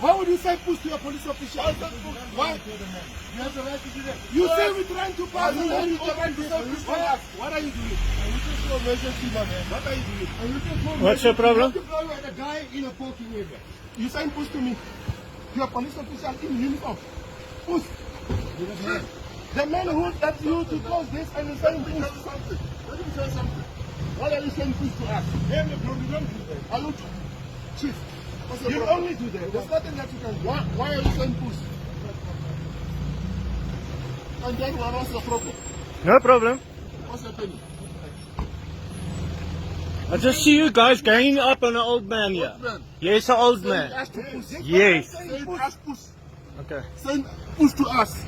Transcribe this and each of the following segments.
Why would you say push to a police official? Why? You have the right to do that. You say we're trying to pass and then you trying to say push to us. What are you doing? What are you doing? What's your problem? You have to blow at a guy in a parking area. You saying push to me. You're a police official in uniform. Push. The man who asked you to close this and is saying push. Let him say something. Why are you saying push to us? I look, Chief. You only do that. There's nothing that you can do. Why are you saying push? And then what's the problem? No problem. What's happening? I just see you guys ganging up on an old man here. Old man. Yes, an old Saying man. us to push. Yes. Saying us push. Okay. Saying push to us.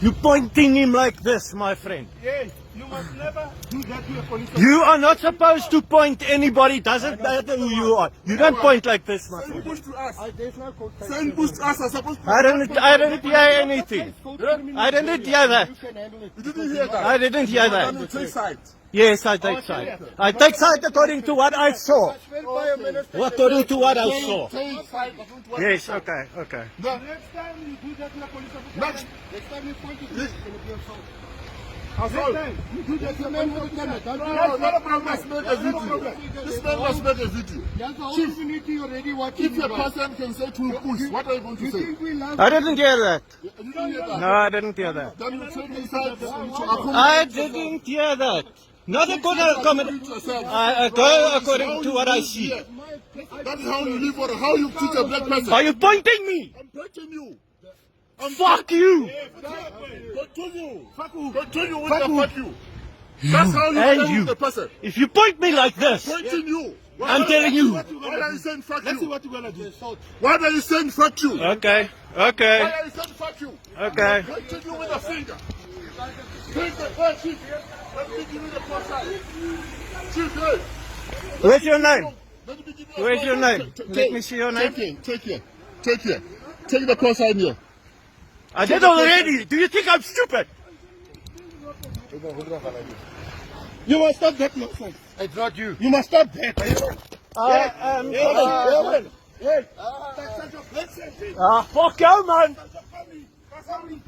You pointing him like this, my friend. Yes. You must never do that to a police officer. You are not supposed to point anybody. Doesn't matter who you are. You don't point like this, my Saying friend. push to us. Saying push to us. I'm supposed to. I didn't hear anything. I didn't hear that. You didn't hear that. I didn't hear Then you that. take side. Yes, I take side. I take side according to what I saw. According to what I saw. Take side. Yes, okay, okay. The Next time you do that to a police officer, Next- next time you point it, it's going to be assault. assault. You do that to a man with a camera. Don't do No, that. not a problem. Let's make a video. This man must make a video. That's the whole Chief, community already watching if you a guys. person can say to push, what are you going to You say? think we love I didn't hear that. You didn't hear that. No, I didn't hear that. Then you take inside to I accommodate didn't hear that. Not according accommodate yourself. I go according to what I see. That is how you live or how you treat a black person. Are you pointing me? I'm breaking you. Fuck you! Continue. Continue with the fuck you. That's how you And deal you. with the person. If you point me like this, Pointing you. I'm telling you. Why are you saying fuck Let's see you? what you're going to do. Why are you saying fuck you? Okay, Why okay, are you saying fuck you? okay. Continue with the finger. Take the hey, chief. Let me give you the call sign. Chief, hey. What's your name? Let me give you a Where's call your sign. name? Let me see your name. Take here. Take here. Take the call sign here. I did already. Do you think I'm stupid? You must stop that nonsense. It's not you. You must stop that. I am. Hey. That's such a black sentence. Fuck you, man. That's a family.